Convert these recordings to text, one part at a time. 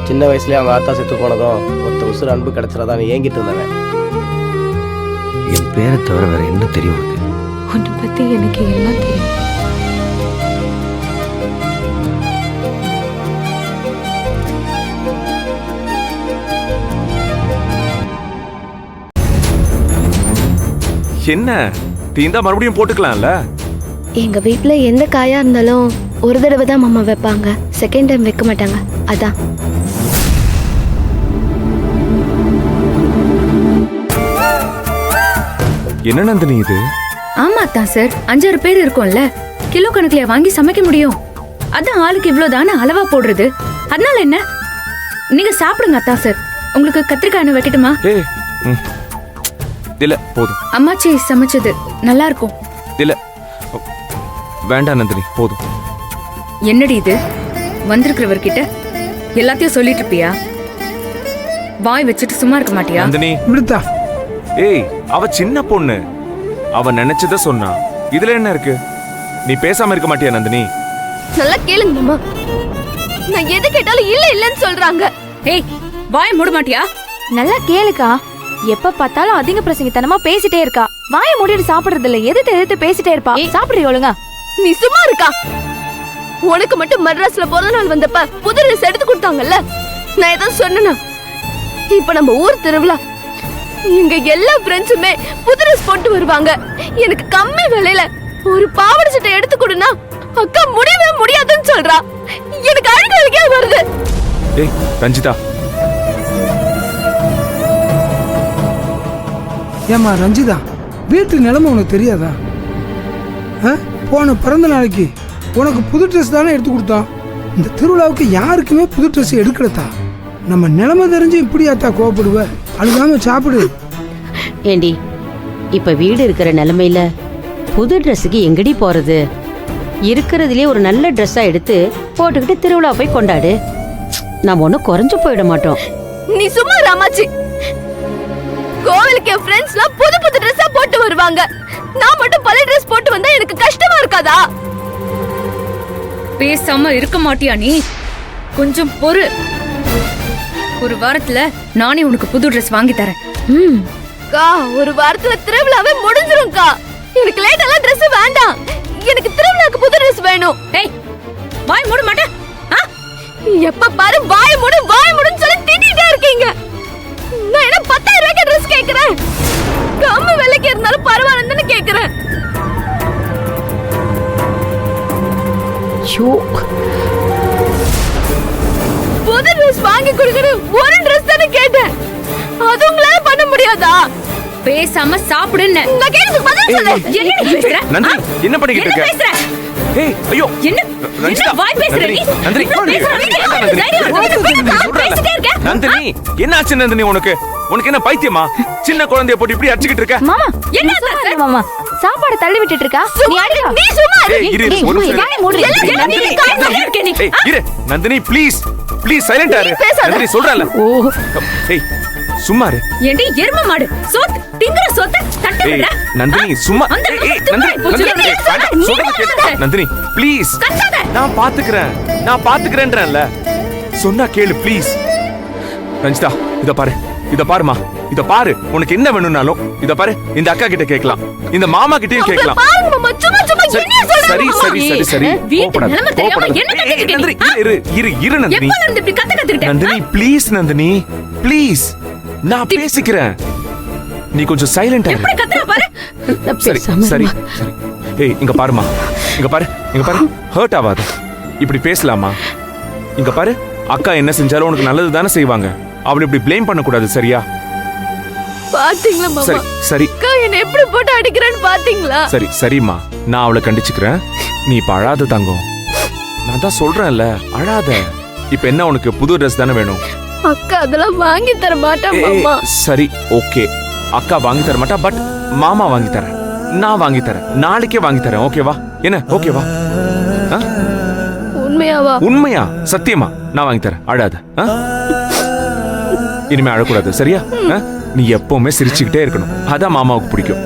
சின்ன வயசுலேயே அவங்க ஆத்தா செத்து போனதும் ஒருத்த உசுறு அன்பு கிடச்சிடாதான் ஏங்கிட்டு இருந்தவன். என் பேரை தவிர வேற என்ன தெரியும் உனக்கு? உன்னை பத்தி எனக்கு எல்லாம் தெரியும். என்ன தீந்தா மறுபடியும் போட்டுக்கலாம்ல? எங்க வீட்ல எந்த காயா இருந்தாலும் ஒரு தடவை தான் மாமா வைப்பாங்க, செகண்ட் டைம் வைக்க மாட்டாங்க. அதான். என்ன நந்தினி இது? ஆமா தான் சார், 5-6 பேர் இருக்கோம்ல, கிலோ கணக்குல வாங்கி சமைக்க முடியும். அதான் ஆளுக்கு இவ்வளவுதானே அளவா போடுறது. அதனால என்ன, நீங்க சாப்பிடுங்க அத்தா சார். உங்களுக்கு கத்திரிக்காய் எண்ணெய் வைக்கட்டுமா? இல்ல போதும். அம்மாச்சி சமைச்சது நல்லா இருக்கும். இல்ல வேண்டாம் நந்தினி, போதும். என்னடி இது, வந்திருக்கிறவர்கிட்ட எல்லாத்தையும் சொல்லிட்டு இருப்பியா? வாய் வச்சுட்டு சும்மா இருக்க மாட்டியா? நந்தினி விடுத்தா. ஏய், அவ சின்ன பொண்ணு, அவ நினைச்சத சொன்னா. இதுல என்ன இருக்கு? நீ பேசாம இருக்க மாட்டியா நந்தினி? நல்லா கேளுங்க மாமா, நான் எது கேட்டாலும் இல்ல இல்லன்னு சொல்றாங்க. ஏய், வாய் மூட மாட்டியா? நல்லா கேளுக்கா. எப்ப பார்த்தாலும் அதிக பிரசங்கத்தனமா பேசிட்டே இருக்கா. வாயை மூடிட்டு சாப்பிடுறது இல்ல, எதிர்த்து பேசிட்டே இருப்பா. சாப்பிடுறீ ஒழுங்கா? நீ சும்மா இருக்கா? உனக்கு மட்டும் மദ്രാஸ்ல பிறந்த நாள் வந்தப்ப புது ட்ரெஸ் எடுத்து கொடுத்தாங்கல்ல, நான் ஏதாவது சொன்னா? இப்ப நம்ம ஊர் திருவிழா, இங்க எல்லா ஃப்ரெண்ட்ஸுமே புது ட்ரெஸ் போட்டு வருவாங்க. எனக்கு கம்மி விலையில ஒரு பாவாடை சட்டை எடுத்து கொடுனா அக்கா முடியவே முடியாதுன்னு சொல்றா. எனக்கு அழுகையா வருது. ஏய் ரஞ்சிதா. ஏமா ரஞ்சிதா, வீட்டு நிலைமை உனக்கு தெரியாதா? போன பிறந்த நாளைக்கு உனக்கு புது ட்ரெஸ் தானே எடுத்து கொடுத்தோம். இந்த திருவிழாவுக்கு யாருக்குமே புது ட்ரெஸ் எடுக்கலத்தா. நம்ம நிலைமை தெரிஞ்சு இப்படியாத்தா கோவப்படுவ? அழுகாம சாப்பிடு. ஏண்டி, இப்ப வீடு இருக்கிற நிலைமையில புது ட்ரெஸ்ஸுக்கு எங்கடி போறது? இருக்கிறதுலயே ஒரு நல்ல ட்ரெஸ்ஸா எடுத்து போட்டுக்கிட்டு திருவிழா போய் கொண்டாடு. நாம் ஒன்னும் குறைஞ்சு போயிட மாட்டோம். நீ சும்மா ராமாச்சி. கோவிலுக்கு என் ஃப்ரெண்ட்ஸ்லாம் புது புது ட்ரெஸ்ஸா போட்டு வருவாங்க, நான் மட்டும் பழைய ட்ரெஸ் போட்டு வந்தா எனக்கு கஷ்டமா இருக்காதா? பேசாம இருக்க மாட்டியா நீ? கொஞ்சம் பொறு. ஒரு வாரத்துல நானே உனக்கு புது ட்ரெஸ் வாங்கி தரேன். ஒரு வாரத்துல திருவிழாவே முடிஞ்சிரும்க்கா. எனக்கு லேட்டெல்லாம் ட்ரெஸ் வேண்டாம், எனக்கு திருவிழாக்கு புது ட்ரெஸ் வேணும். ஏய், வாய் மூட மாட்டே? எப்ப பாரு வாய் மூடுன்னு சொல்லி திட்டிட்டே இருக்கீங்க. நான் என்ன 10,000 ரூபாய்க்கு ட்ரெஸ் கேக்குறேன்? கம்மி விலைக்கு இருந்தாலும் பரவாயில்லன்னு கேக்குறேன். புது ட்ரெஸ் வாங்கி கொடுக்கற ஒரு ட்ரெஸ் தானே கேட்டேன், அது உங்களால பண்ண முடியாதா? பேசாம சாப்பிடுன்னு. நான் கேட்டதுக்கு பதில் சொல்லு. என்ன நீ பேசுற? நந்தினி என்ன பண்ணிக்கிட்டு இருக்க? பேசுற? ஏய் ஐயோ, என்ன ரஞ்சிதா, வாய் பேசுற நீ? நந்தினி நந்தினி என்ன ஆச்சு நந்தினி? உனக்கு என்ன பைத்தியமா? சின்ன குழந்தைய போட்டு இப்படி அடிச்சிட்டு இருக்க? மாமா என்ன என்ன மாமா, சாப்பாடு தள்ளி விட்டுட்டு இருக்கா? நீ அடிடா. நீ சும்மா இரு. ஏய் இரு ஒரு நிமிஷம். வாயை மூடு. ஏய் இரு நந்தினி, ப்ளீஸ் சைலண்டா இரு. நந்தினி சொல்றல. ஏய் சும்மா இரு. ஏண்டி எரும மாடு, சோத்து திங்கற சோத்த தட்ட விடுற? நந்தினி சும்மா. ஏய் நந்தினி நந்தினி ப்ளீஸ். நான் பாத்துக்கறேன்றேன்ல. சொன்னா கேளு ப்ளீஸ். ரஞ்சிதா இத பாருமா, இத பாரு. உனக்கு என்ன வேணும்னாலும் இத பாரு, இந்த அக்கா கிட்ட கேட்கலாம், இந்த மாமா கிட்டயும் கேட்கலாம். பாருங்க மாமா, சும்மா என்ன சொல்றீங்க? சரி நந்தினி இரு நந்தினி. எப்ப இருந்து இப்படி கத்துக்கிட்ட? நந்தினி ப்ளீஸ், நந்தினி ப்ளீஸ், நான் பேசிக்கிறேன். நீ கொஞ்சம் சைலண்டா இரு. எப்படி கத்துற பாரு. சரி. ஏய் இங்க பாருமா, இங்க பாரு ஹர்ட் ஆகாத. இப்படி பேசலாமா? இங்க பாரு, அக்கா என்ன செஞ்சாலும் உனக்கு நல்லது தானே செய்வாங்க. அவளை இப்படி ப்ளேம் பண்ண கூடாது, சரியா? பாத்தீங்களா மாமா? சரி அக்கா என்ன எப்படி போட்டு அடிக்கிறேன்னு பாத்தீங்களா? சரிம்மா, நான் அவளை கண்டிச்சுக்கிறேன். நீ இப்ப அழாத தங்கம். நான் தான் சொல்றேன்ல, அழாத. இப்ப என்ன, உனக்கு புது ட்ரெஸ் தானே வேணும்? அக்கா அதெல்லாம் வாங்கி தர மாட்டா மாமா. சரி ஓகே, அக்கா வாங்கி தர மாட்டா, பட் மாமா வாங்கி தரேன், நான் வாங்கி தரேன், நாளைக்கே வாங்கி தரேன். ஓகேவா? என்ன ஓகேவா? உண்மையாவா? உண்மையா, சத்தியமா நான் வாங்கி தரேன். அழாத. இனிமே அழக்கூடாது, சரியா? நீ எப்பவுமே சிரிச்சுக்கிட்டே இருக்கணும், அதான் மாமாவுக்கு பிடிக்கும்.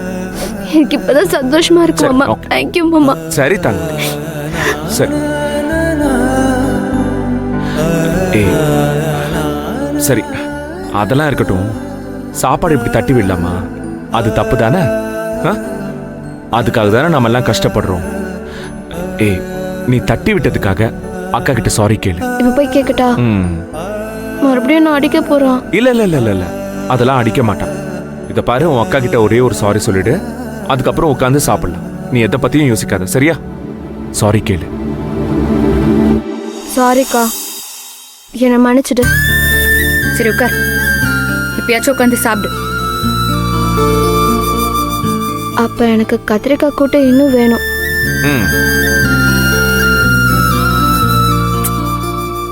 எனக்கு இப்பதான் சந்தோஷமா இருக்கு மாமா. தேங்க் யூ மாமா. சரி தாங்க. சரி. ஏய் சரி அதெல்லாம் இருக்கட்டும். சாப்பாடு இப்படி தட்டி விடலாமா? அது தப்பு தானே? அதுக்காக தானே நம்ம எல்லாம் கஷ்டப்படுறோம். ஏய், நீ தட்டி விட்டதுக்காக அக்கா கிட்ட சாரி கேளு. இப்ப போய் கேக்கட்டா? ம். மறுபடியும் நான் அடிக்க போறான். இல்ல இல்ல இல்ல இல்ல இல்ல, அதெல்லாம் அடிக்க மாட்டான். இத பாரு, உன் அக்கா கிட்ட ஒரே ஒரு சாரி சொல்லிடு. அதுக்கப்புறம் உட்காந்து சாப்பிடலாம். நீ எதை பத்தியும் யோசிக்காத, சரியா? சாரி கேளு. சாரிக்கா, என்னை மன்னிச்சிடு. சரி உட்கார். இப்பயாச்சும் உட்காந்து சாப்பிடு. அப்ப எனக்கு கத்திரிக்காய் கூட்டு இன்னும் வேணும். ம்.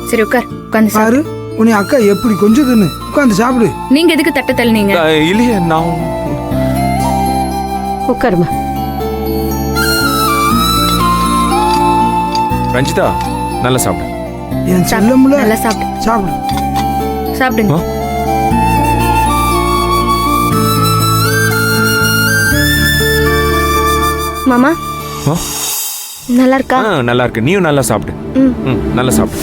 சரி உட்கார், உட்காந்து சாப்பிடு. பாரு உன்னை அக்கா எப்படி கொஞ்சதுன்னு உட்காந்து சாப்பிடு. நீங்க எதுக்கு தட்ட தள்ளினீங்க? இல்லையே, நான் உட்காருமா. ரஞ்சிதா நல்லா சாப்பிடு. என் செல்லமுல நல்லா சாப்பிடு. சாப்பிடு. சாப்பிடுங்க. மாமா ஆ? நல்லா இருக்கா? நல்லா இருக்கு. நீயும் நல்லா சாப்பிடு. ம். ம், நல்லா சாப்பிடு.